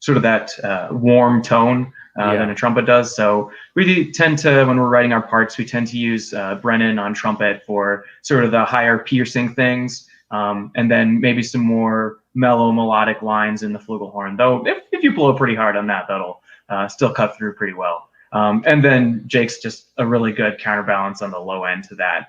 sort of that warm tone than a trumpet does. So we tend to, when we're writing our parts, we tend to use Brennan on trumpet for sort of the higher piercing things, and then maybe some more mellow melodic lines in the flugelhorn. Though if you blow pretty hard on that, that'll still cut through pretty well. And then Jake's just a really good counterbalance on the low end to that.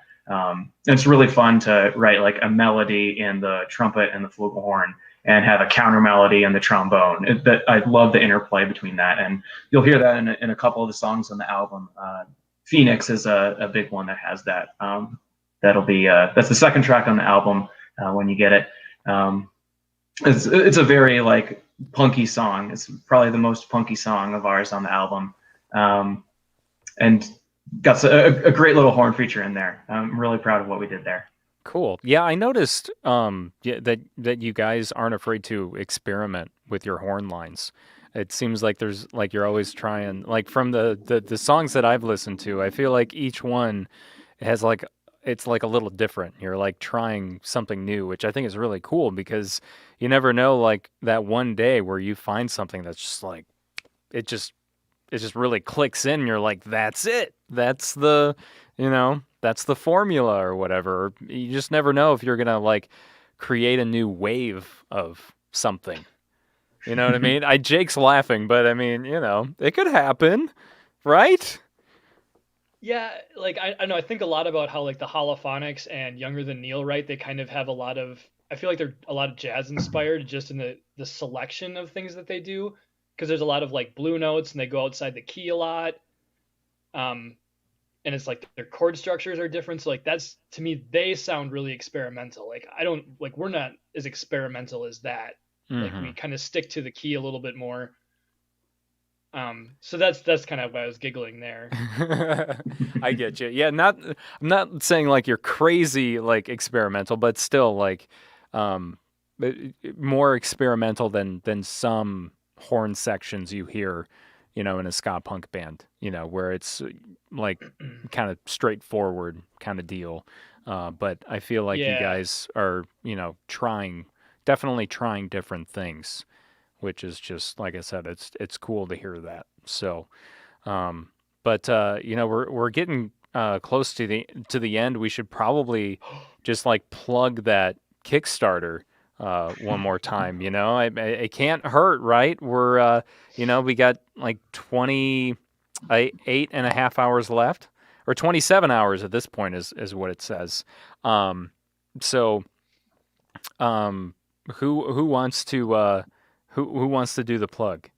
It's really fun to write like a melody in the trumpet and the flugelhorn and have a counter melody in the trombone. I love the interplay between that, and you'll hear that in a couple of the songs on the album. Phoenix is a big one that has that. That'll be that's the second track on the album when you get it. It's a very like punky song. It's probably the most punky song of ours on the album, and got a great little horn feature in there. I'm really proud of what we did there. Cool. Yeah, I noticed that you guys aren't afraid to experiment with your horn lines. It seems like you're always trying, like from the songs that I've listened to, I feel like each one has it's like a little different. You're like trying something new, which I think is really cool because you never know, like that one day where you find something that's just like it just really clicks in and you're like, that's it. That's the formula or whatever. You just never know if you're going to like create a new wave of something. You know what I mean? Jake's laughing, but I mean, it could happen, right? Yeah, like I know, I think a lot about how like the Holophonics and Younger Than Neil, right? They kind of have I feel like they're a lot of jazz inspired just in the selection of things that they do, because there's a lot of like blue notes and they go outside the key a lot. And it's like their chord structures are different. So like that's, to me, they sound really experimental. Like we're not as experimental as that. Mm-hmm. Like we kind of stick to the key a little bit more. So that's kind of why I was giggling there. I get you. Yeah, I'm not saying like you're crazy like experimental, but still like more experimental than some horn sections you hear, in a ska punk band, where it's like kind of straightforward kind of deal. But I feel like you guys are, definitely trying different things, which is just, like I said, it's cool to hear that. So, but we're getting close to the end. We should probably just like plug that Kickstarter one more time. It can't hurt, right? We're we got like 28 and a half hours left, or 27 hours at this point is what it says. So who wants to who wants to do the plug?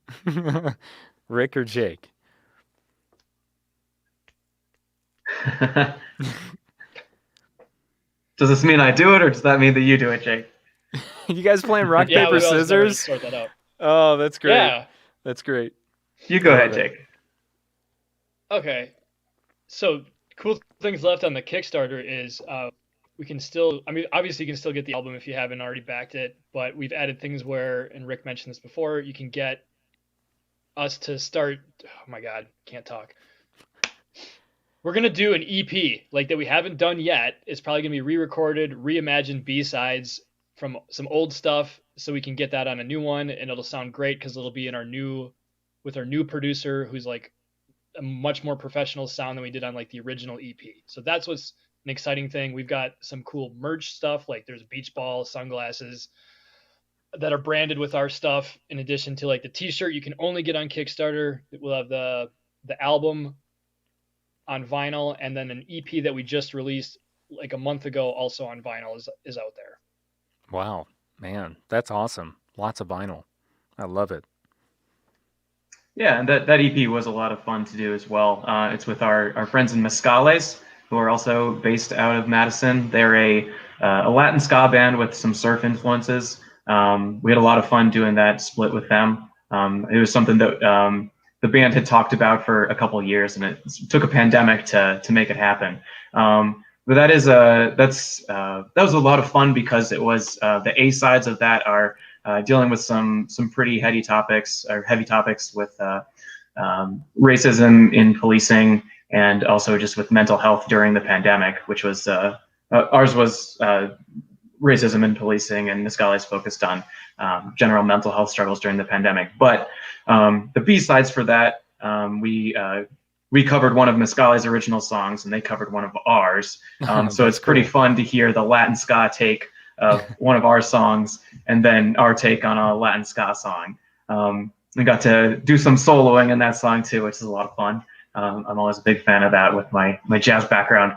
Rick or Jake? Does this mean I do it, or does that mean that you do it, Jake? You guys playing rock, paper, scissors? Sort that out. Oh, that's great. Yeah. That's great. You go ahead, Jake. Okay. So cool things left on the Kickstarter is we can still, obviously you can still get the album if you haven't already backed it, but we've added things where, and Rick mentioned this before, you can get us to start, oh my God, can't talk. We're going to do an EP like that we haven't done yet. It's probably going to be re-recorded, reimagined B-sides from some old stuff, so we can get that on a new one, and it'll sound great because it'll be with our new producer, who's like a much more professional sound than we did on like the original EP. So that's what's an exciting thing. We've got some cool merch stuff, like there's beach ball sunglasses that are branded with our stuff, in addition to like the t-shirt you can only get on Kickstarter. We'll have the album on vinyl, and then an EP that we just released like a month ago also on vinyl is out there. Wow, man, that's awesome. Lots of vinyl. I love it. Yeah, and that EP was a lot of fun to do as well. It's with our friends in Mescales, who are also based out of Madison. They're a Latin ska band with some surf influences. We had a lot of fun doing that split with them. It was something that the band had talked about for a couple of years, and it took a pandemic to make it happen. But that was a lot of fun because it was the A sides of that are dealing with some pretty heavy topics with racism in policing, and also just with mental health during the pandemic, which was ours was racism in policing, and Niscali's focused on general mental health struggles during the pandemic. But the B-sides for that, we covered one of Niscali's original songs, and they covered one of ours. So it's pretty fun to hear the Latin ska take of one of our songs, and then our take on a Latin ska song. We got to do some soloing in that song too, which is a lot of fun. I'm always a big fan of that with my jazz background.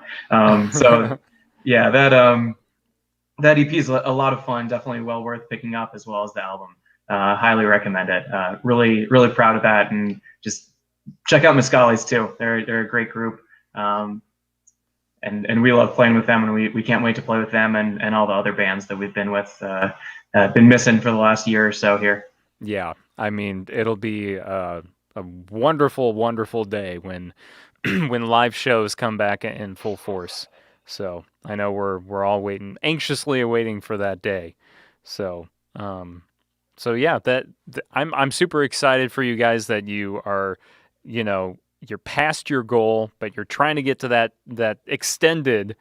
So yeah, that EP is a lot of fun. Definitely well worth picking up, as well as the album. Highly recommend it. Really proud of that, and just check out Niscali's too. They're a great group, and we love playing with them, and we can't wait to play with them and all the other bands that we've been with, been missing for the last year or so here. Yeah, I mean, it'll be a wonderful, wonderful day when when live shows come back in full force. So I know we're all anxiously awaiting for that day. So yeah, I'm super excited for you guys that you are, you're past your goal, but you're trying to get to that extended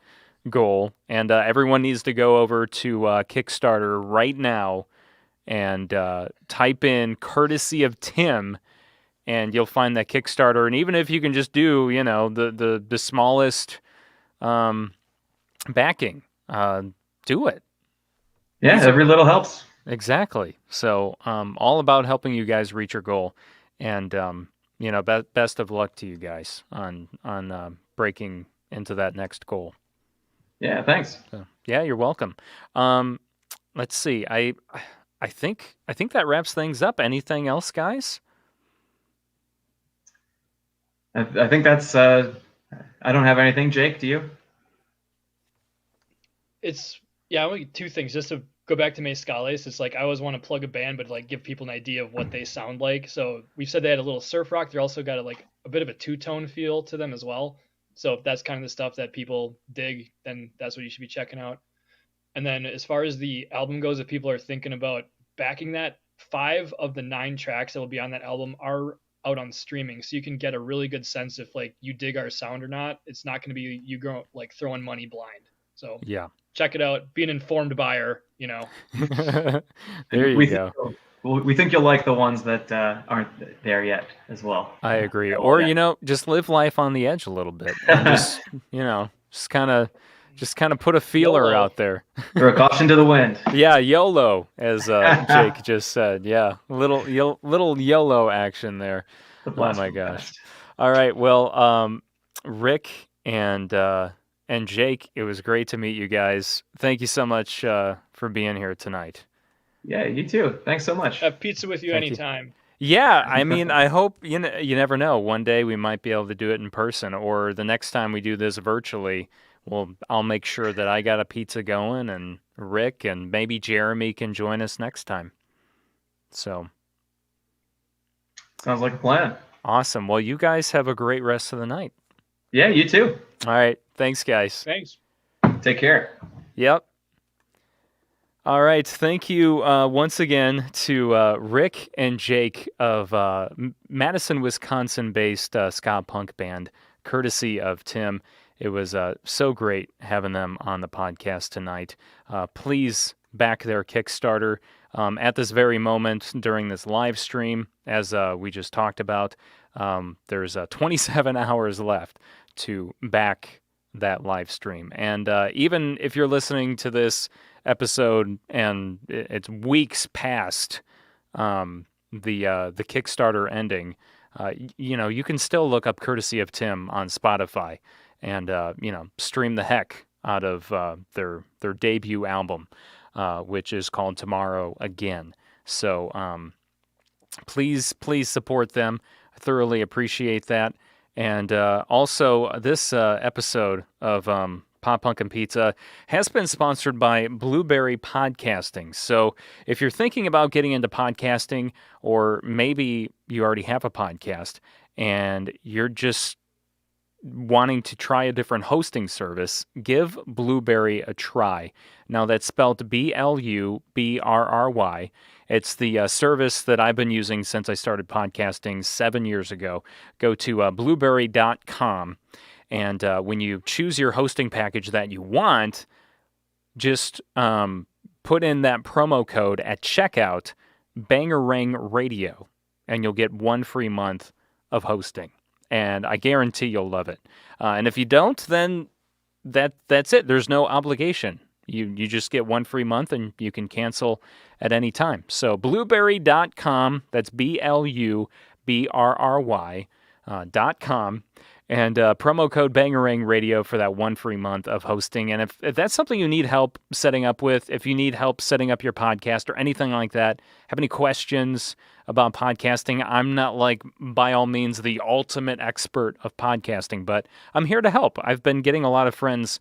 goal, and everyone needs to go over to Kickstarter right now and type in "courtesy of Tim," and you'll find that Kickstarter. And even if you can just do, the smallest backing, do it. Yeah, every little helps. Exactly. So all about helping you guys reach your goal, and best of luck to you guys on breaking into that next goal. Yeah, thanks. So, yeah, you're welcome. Let's see. I think that wraps things up. Anything else, guys? I think that's. I don't have anything. Jake, do you? Only two things. Just to go back to Niscali's, it's like I always want to plug a band, but like give people an idea of what they sound like. So we've said they had a little surf rock. They're also got a bit of a two-tone feel to them as well. So if that's kind of the stuff that people dig, then that's what you should be checking out. And then as far as the album goes, if people are thinking about backing that, 5 of the 9 tracks that will be on that album are out on streaming. So you can get a really good sense if like you dig our sound or not. It's not going to be you throwing money blind. So yeah, check it out. Be an informed buyer, There you go. We think you'll like the ones that aren't there yet as well. I agree. Or, just live life on the edge a little bit. And just kind of put a feeler out there. Throw a caution to the wind. Yeah, YOLO, as Jake just said. Yeah, little YOLO action there. Oh my gosh. All right. Well, Rick and Jake, it was great to meet you guys. Thank you so much for being here tonight. Yeah, you too. Thanks so much. Have pizza with you anytime. Yeah, I mean, I hope, you never know. One day we might be able to do it in person, or the next time we do this virtually, I'll make sure that I got a pizza going, and Rick and maybe Jeremy can join us next time. So. Sounds like a plan. Awesome. Well, you guys have a great rest of the night. Yeah, you too. All right. Thanks, guys. Thanks. Take care. Yep. All right. Thank you once again to Rick and Jake of Madison, Wisconsin-based ska punk band, courtesy of Tim. It was so great having them on the podcast tonight. Please back their Kickstarter. At this very moment during this live stream, as we just talked about, there's 27 hours left to back that live stream. And even if you're listening to this episode and it's weeks past the Kickstarter ending, you can still look up Courtesy of Tim on Spotify and stream the heck out of their debut album, which is called Tomorrow Again. So please support them. I thoroughly appreciate that. And also, this episode of Pop Punk and Pizza has been sponsored by Blueberry Podcasting. So if you're thinking about getting into podcasting, or maybe you already have a podcast and you're just wanting to try a different hosting service, give Blueberry a try. Now, that's spelled Blubrry. It's the service that I've been using since I started podcasting 7 years ago. Go to blueberry.com, and when you choose your hosting package that you want, just put in that promo code at checkout, Bangarang Radio, and you'll get 1 free month of hosting. And I guarantee you'll love it. And if you don't, then that's it. There's no obligation. You just get 1 free month, and you can cancel at any time. So blueberry.com, that's BLUBRRY.com, and promo code Bangarang Radio for that 1 free month of hosting. And if that's something you need help setting up with, if you need help setting up your podcast or anything like that, have any questions about podcasting, I'm not by all means the ultimate expert of podcasting, but I'm here to help. I've been getting a lot of friends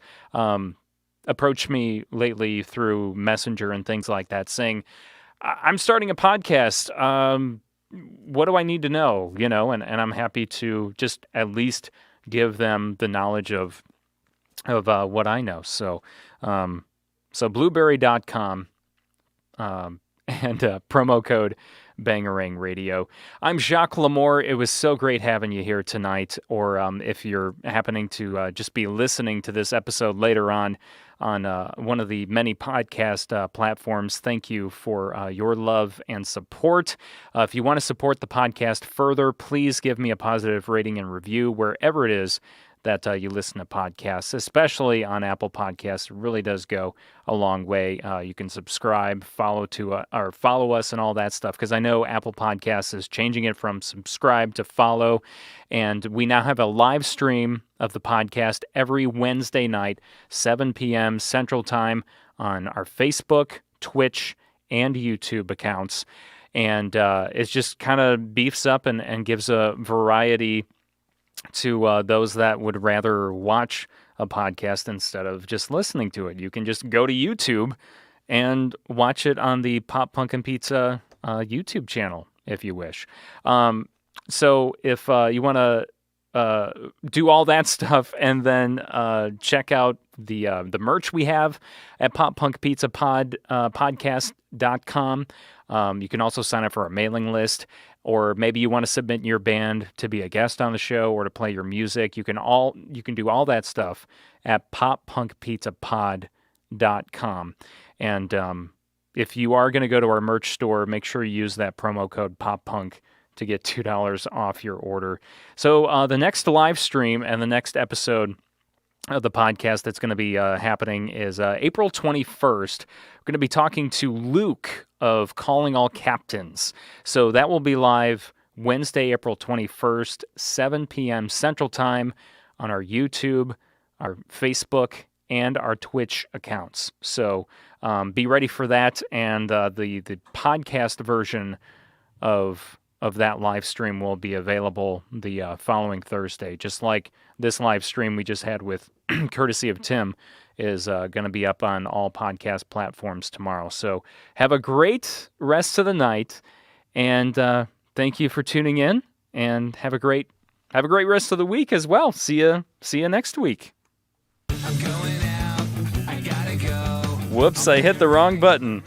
approach me lately through Messenger and things like that saying, I'm starting a podcast. What do I need to know? And I'm happy to just at least give them the knowledge of what I know. So blueberry.com and promo code Bangarang Radio. I'm Jacques Lamour. It was so great having you here tonight. Or if you're happening to just be listening to this episode later on one of the many podcast platforms, thank you for your love and support. If you want to support the podcast further, please give me a positive rating and review wherever it is that you listen to podcasts, especially on Apple Podcasts. It really does go a long way. You can subscribe, follow us and all that stuff, because I know Apple Podcasts is changing it from subscribe to follow, and we now have a live stream of the podcast every Wednesday night, 7 p.m. Central Time, on our Facebook, Twitch, and YouTube accounts, and it just kind of beefs up and gives a variety to those that would rather watch a podcast instead of just listening to it. You can just go to YouTube and watch it on the Pop Punkin' Pizza YouTube channel if you wish. So if you want to do all that stuff and then check out the merch we have at poppunkpizzapodcast.com. You can also sign up for our mailing list, or maybe you want to submit your band to be a guest on the show or to play your music. You can do all that stuff at poppunkpizzapod.com. And if you are going to go to our merch store, make sure you use that promo code POPPUNK to get $2 off your order. So the next live stream and the next episode of the podcast that's going to be happening is April 21st. We're going to be talking to Luke of Calling All Captains. So that will be live Wednesday, April 21st, 7 p.m. Central Time on our YouTube, our Facebook, and our Twitch accounts. So be ready for that. And the podcast version of that live stream will be available the following Thursday, just like this live stream we just had with courtesy of Tim is going to be up on all podcast platforms tomorrow. So have a great rest of the night, and thank you for tuning in, and have a great rest of the week as well. See you next week. I'm going out, I gotta go. Whoops, I hit the wrong button.